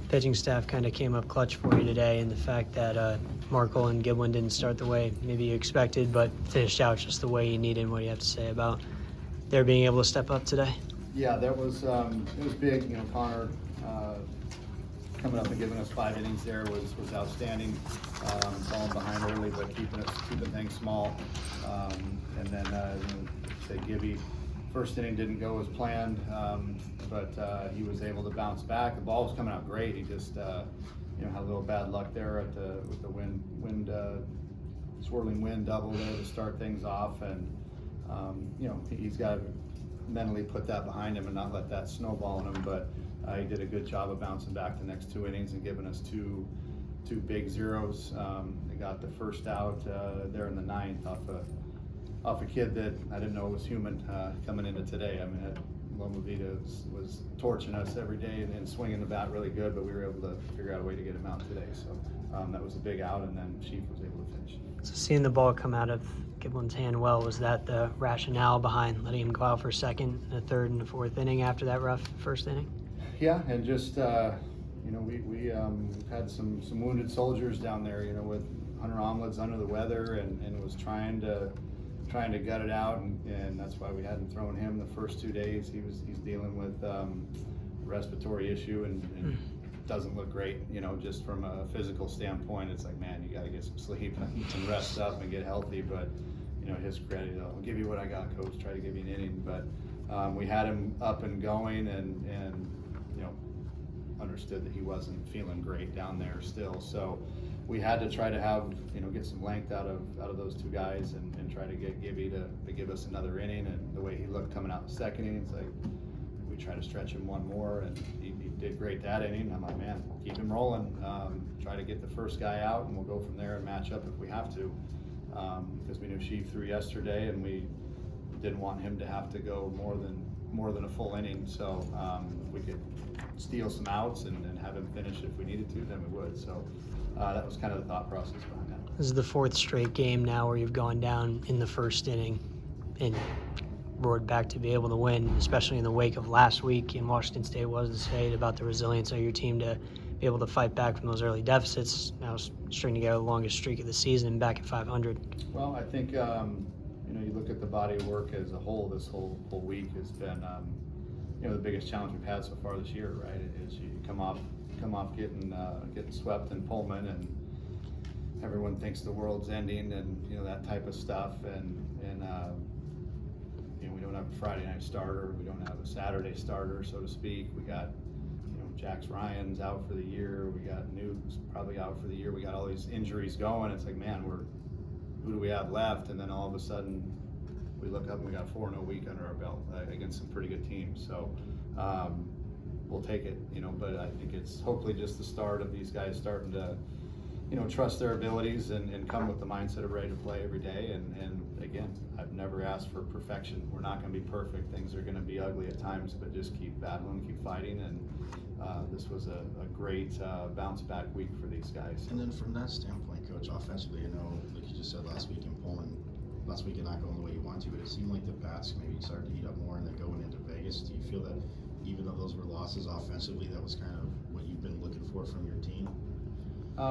pitching staff kind of came up clutch for you today, and the fact that Markle and Giblin didn't start the way maybe you expected, but finished out just the way you needed. What do you have to say about their being able to step up today? Yeah, that was it was big. You know, Connor coming up and giving us 5 innings there was outstanding. Falling behind early, but keeping things small. And then say Gibby, first inning didn't go as planned, but he was able to bounce back. The ball was coming out great. He just had a little bad luck there with the wind swirling wind double there to start things off, and he's got to mentally put that behind him and not let that snowball in him. But he did a good job of bouncing back the next 2 innings and giving us two big zeros. They got the first out there in the 9th off a kid that I didn't know was human coming into today. I mean, Loma Vida was torching us every day and swinging the bat really good, but we were able to figure out a way to get him out today. So that was a big out, and then Chief was able to finish. So seeing the ball come out of Giblin's hand well, was that the rationale behind letting him go out for second, the 3rd, and the 4th inning after that rough first inning? Yeah, and just we had some wounded soldiers down there, with Hunter Omelet's under the weather and was trying to gut it out, and that's why we hadn't thrown him the first 2 days. He's dealing with a respiratory issue and doesn't look great, just from a physical standpoint. It's like, man, you got to get some sleep and rest up and get healthy. But his credit, I'll give you what I got, coach. Try to give you an inning, but we had him up and going, and understood that he wasn't feeling great down there still. So we had to try to have get some length out of those 2 guys and try to get Gibby to give us another inning. And the way he looked coming out the second inning, it's like we try to stretch him one more, and he did great that inning. I'm like, man, keep him rolling. Try to get the first guy out, and we'll go from there and match up if we have to, because we knew Sheaf threw yesterday, and we didn't want him to have to go more than a full inning. So if we could steal some outs and have him finish if we needed to, then we would. So that was kind of the thought process behind that. This is the 4th straight game now where you've gone down in the first inning and roared back to be able to win, especially in the wake of last week in Washington State. What was to say about the resilience of your team to be able to fight back from those early deficits, now stringing together the longest streak of the season back at 500? Well, I think you look at the body of work as a whole. This whole week has been the biggest challenge we've had so far this year, right? Is you come off getting swept in Pullman, and everyone thinks the world's ending, and that type of stuff, and we don't have a Friday night starter, we don't have a Saturday starter, so to speak. We got Jax Ryan's out for the year, we got Newt's probably out for the year, we got all these injuries going. It's like, man, who do we have left? And then all of a sudden we look up and we got 4-0 week under our belt against some pretty good teams. So we'll take it, but I think it's hopefully just the start of these guys starting to trust their abilities and come with the mindset of ready to play every day. And again, I've never asked for perfection. We're not going to be perfect. Things are going to be ugly at times, but just keep battling, keep fighting. And this was a great bounce back week for these guys. And then from that standpoint, Coach, offensively, like you just said last week in Pullman, last week not going the way you want to, but it seemed like the bats maybe started to heat up more, and then going into Vegas, do you feel that even though those were losses offensively, that was kind of what you've been looking for from your team?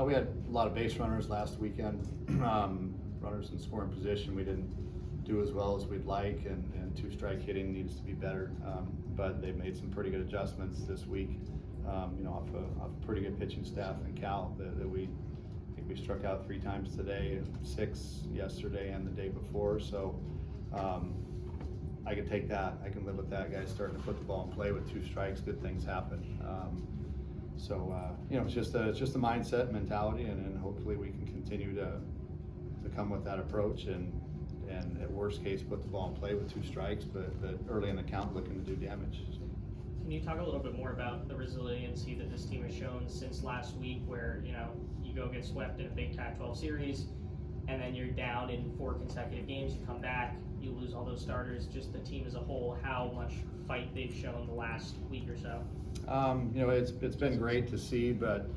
We had a lot of base runners last weekend, runners in scoring position. We didn't do as well as we'd like, and 2-strike hitting needs to be better, but they've made some pretty good adjustments this week, off a pretty good pitching staff in Cal that we struck out 3 times today, and 6 yesterday and the day before. So I can take that. I can live with that. Guys starting to put the ball in play with 2 strikes. Good things happen. It's just a mindset, mentality, and hopefully we can continue to come with that approach, and at worst case put the ball in play with 2 strikes, but early in the count looking to do damage. Can you talk a little bit more about the resiliency that this team has shown since last week, where you go get swept in a big Pac-12 series, and then you're down in 4 consecutive games, you come back, you lose all those starters, just the team as a whole, how much fight they've shown the last week or so? It's been great to see, but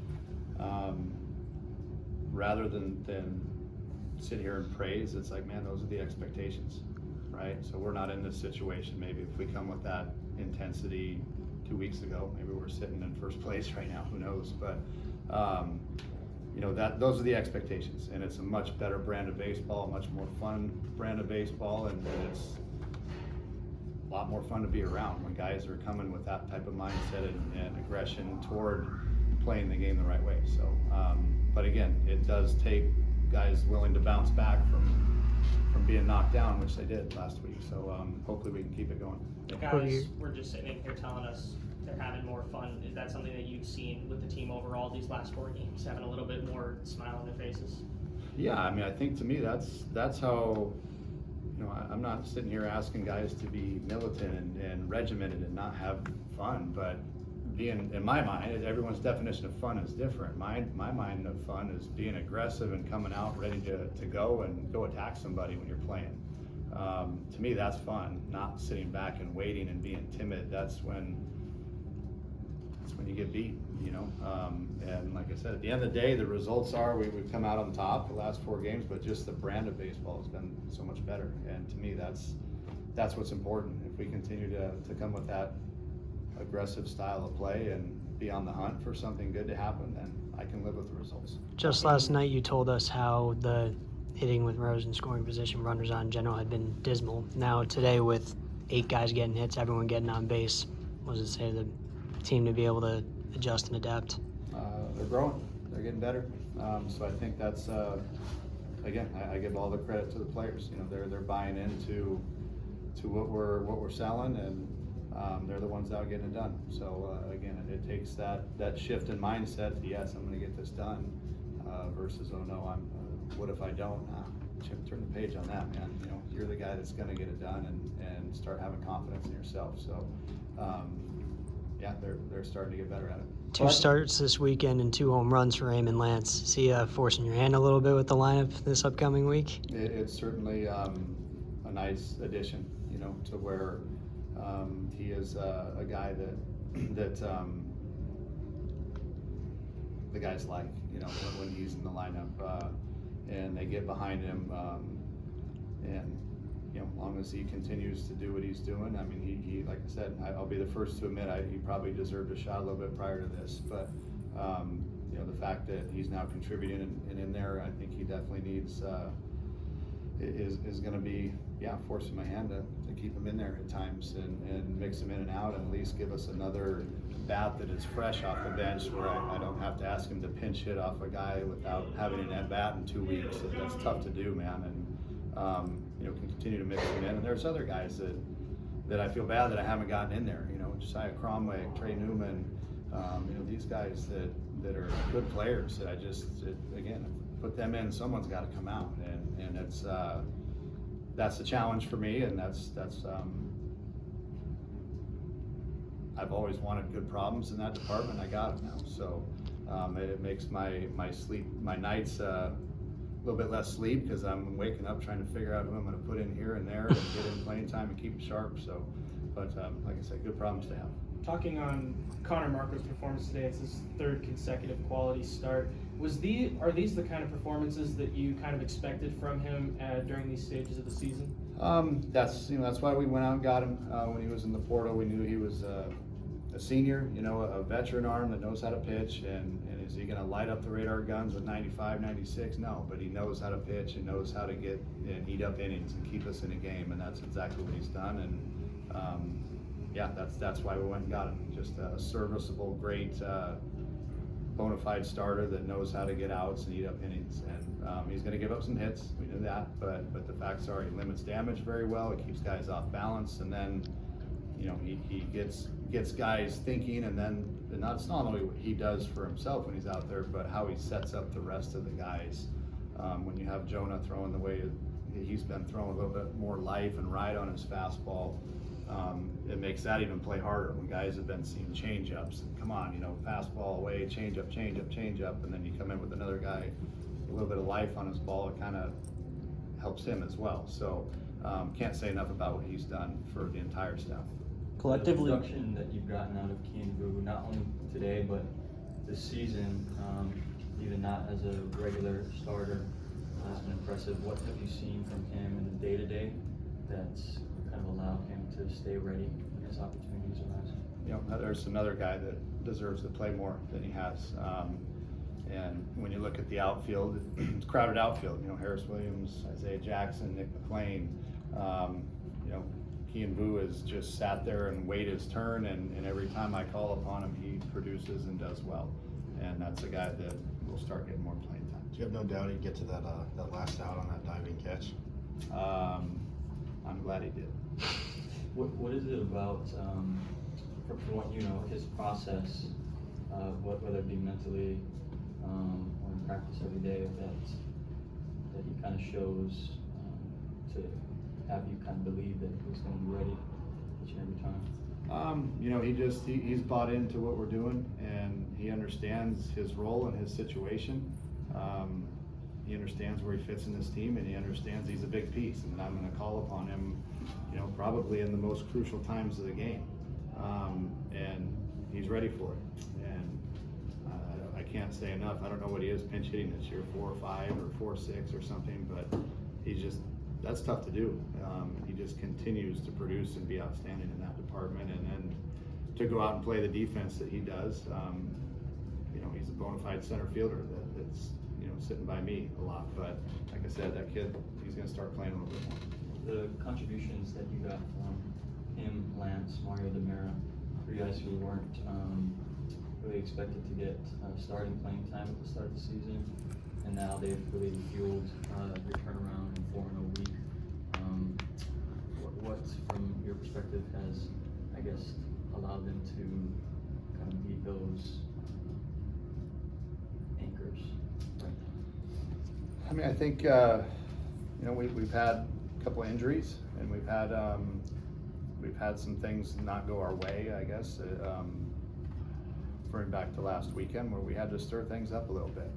rather than sit here and praise, it's like, man, those are the expectations, right? So we're not in this situation. Maybe if we come with that intensity 2 weeks ago. Maybe we're sitting in first place right now, who knows? But you know, those are the expectations, and it's a much better brand of baseball, a much more fun brand of baseball, and it's a lot more fun to be around when guys are coming with that type of mindset and aggression toward playing the game the right way. So, but again, it does take guys willing to bounce back from being knocked down, which they did last week. So hopefully we can keep it going. The guys were just sitting in here telling us they're having more fun. Is that something that you've seen with the team overall these last 4 games, having a little bit more smile on their faces? Yeah, I mean, I think to me that's how, you know, I'm not sitting here asking guys to be militant and regimented and not have fun, but being, in my mind, everyone's definition of fun is different. My mind of fun is being aggressive and coming out ready to go and go attack somebody when you're playing. To me, that's fun, not sitting back and waiting and being timid. That's when you get beat, you know. And like I said, at the end of the day, the results are we've come out on top the last 4 games, but just the brand of baseball has been so much better. And to me, that's what's important. If we continue to come with that aggressive style of play and be on the hunt for something good to happen, then I can live with the results. Just last night you told us how the hitting with runners in scoring position, runners on in general, had been dismal. Now today with 8 guys getting hits, everyone getting on base, what does it say to the team to be able to adjust and adapt? They're growing, they're getting better. So I think that's, again, I give all the credit to the players. You know, they're buying into what we're selling, and they're the ones out getting it done. So again, it takes that shift in mindset. Yes, I'm going to get this done, versus oh no, what if I don't? Chip, turn the page on that, man. You know, you're the guy that's going to get it done, and start having confidence in yourself. So yeah, they're starting to get better at it. 2 starts this weekend and 2 home runs for Raymond Lance. See, forcing your hand a little bit with the lineup this upcoming week? It's certainly a nice addition, you know, to where he is a guy that the guys like, you know, when he's in the lineup, and they get behind him, and you know, as long as he continues to do what he's doing, I mean, he like I said, I'll be the first to admit he probably deserved a shot a little bit prior to this, but you know, the fact that he's now contributing and in there, I think he definitely needs is going to be, yeah, forcing my hand to keep him in there at times and mix him in and out, and at least give us another bat that is fresh off the bench, where I don't have to ask him to pinch hit off a guy without having an at bat in 2 weeks. That's tough to do, man. And you know, can continue to mix them in. And there's other guys that I feel bad that I haven't gotten in there. You know, Josiah Cromway, Trey Newman. You know, these guys that are good players. That again, put them in. Someone's got to come out, and it's that's the challenge for me. And that's I've always wanted good problems in that department. I got it now. So it makes my nights a little bit less sleep, because I'm waking up trying to figure out who I'm going to put in here and there and get in playing time and keep it sharp. So, but like I said, good problems to have. Talking on Connor Marco's performance today, it's his 3rd consecutive quality start. Are these the kind of performances that you kind of expected from him during these stages of the season? That's why we went out and got him when he was in the portal. We knew he was a senior, you know, a veteran arm that knows how to pitch, and is he going to light up the radar guns with 95, 96? No, but he knows how to pitch and knows how to get and eat up innings and keep us in a game, and that's exactly what he's done. And yeah, that's why we went and got him. Just a serviceable, great, bona fide starter that knows how to get outs and eat up innings. And he's going to give up some hits. We knew that, but the facts are he limits damage very well. He keeps guys off balance, and then, you know, he gets guys thinking, and then it's not only what he does for himself when he's out there, but how he sets up the rest of the guys. When you have Jonah throwing the way he's been throwing, a little bit more life and ride on his fastball, it makes that even play harder when guys have been seeing change-ups. Come on, you know, fastball away, change-up, and then you come in with another guy, a little bit of life on his ball. It kind of helps him as well. So can't say enough about what he's done for the entire staff. Collectively, the production that you've gotten out of Kianvu, not only today but this season, even not as a regular starter, has been impressive. What have you seen from him in the day-to-day that's kind of allowed him to stay ready when his opportunities arise? you know, there's another guy that deserves to play more than he has. And when you look at the outfield, it's a crowded outfield. You know, Harris Williams, Isaiah Jackson, Nick McLean. You know, Kean Vu has just sat there and waited his turn, and every time I call upon him, he produces and does well. And that's a guy that will start getting more playing time. Do you have no doubt he'd get to that last out on that diving catch? I'm glad he did. What is it about, from what you know, his process, whether it be mentally or in practice every day, that he kind of shows to have you kind of believe that he's going to be ready each and every time? You know, he's bought into what we're doing, and he understands his role and his situation. He understands where he fits in this team, and he understands he's a big piece, and I'm going to call upon him, you know, probably in the most crucial times of the game. And he's ready for it. And I can't say enough. I don't know what he is pinch hitting this year, 4 or 5 or 4-6 or something, but that's tough to do. He just continues to produce and be outstanding in that department, and then to go out and play the defense that he does. You know, he's a bona fide center fielder that's, you know, sitting by me a lot. But like I said, that kid, he's going to start playing a little bit more. The contributions that you got from him, Lance, Mario DeMera, 3 guys who weren't really expected to get starting playing time at the start of the season, and now they've really fueled your turnaround in 4-0 week. What, from your perspective, has, I guess, allowed them to kind of be those anchors? Right? I mean, I think, you know, we've had a couple of injuries, and we've had some things not go our way, I guess. Referring back to last weekend, where we had to stir things up a little bit.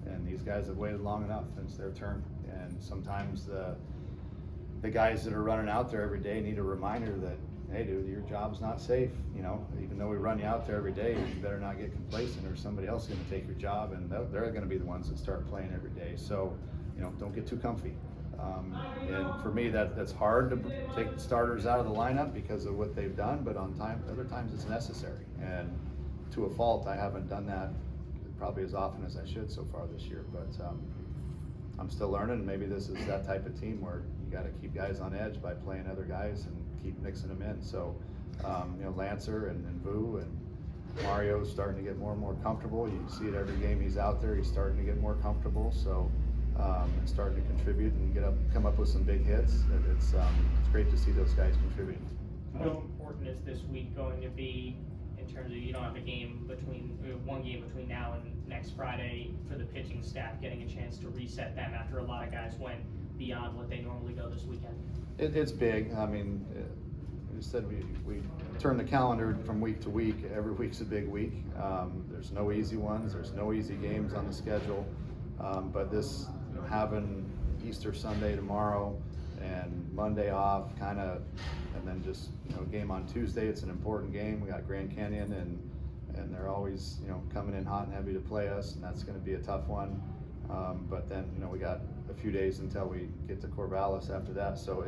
And these guys have waited long enough, and it's their turn. And sometimes the guys that are running out there every day need a reminder that, hey dude, your job's not safe. You know, even though we run you out there every day, you better not get complacent, or somebody else is going to take your job, and they're going to be the ones that start playing every day. So, you know, don't get too comfy. And for me, that's hard to take starters out of the lineup because of what they've done, but other times it's necessary. And to a fault, I haven't done that probably as often as I should so far this year, but I'm still learning, and maybe this is that type of team where you got to keep guys on edge by playing other guys and keep mixing them in. So, you know, Lancer and Vu and Mario's starting to get more and more comfortable. You see it every game he's out there. He's starting to get more comfortable. So, and starting to contribute and come up with some big hits. It's great to see those guys contributing. How important is this week going to be in terms of, you don't have one game between now and next Friday, for the pitching staff getting a chance to reset them after a lot of guys went beyond what they normally go this weekend? It's big. I mean, you said we turn the calendar from week to week. Every week's a big week. There's no easy ones. There's no easy games on the schedule. But this, you know, having Easter Sunday tomorrow and Monday off, and then just, you know, game on Tuesday. It's an important game. We got Grand Canyon, and they're always, you know, coming in hot and heavy to play us, and that's going to be a tough one. But then, you know, we got a few days until we get to Corvallis after that. So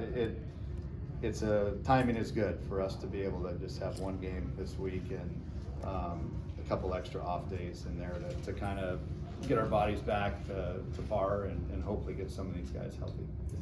it's timing is good for us to be able to just have one game this week and a couple extra off days in there to kind of get our bodies back to par and hopefully get some of these guys healthy.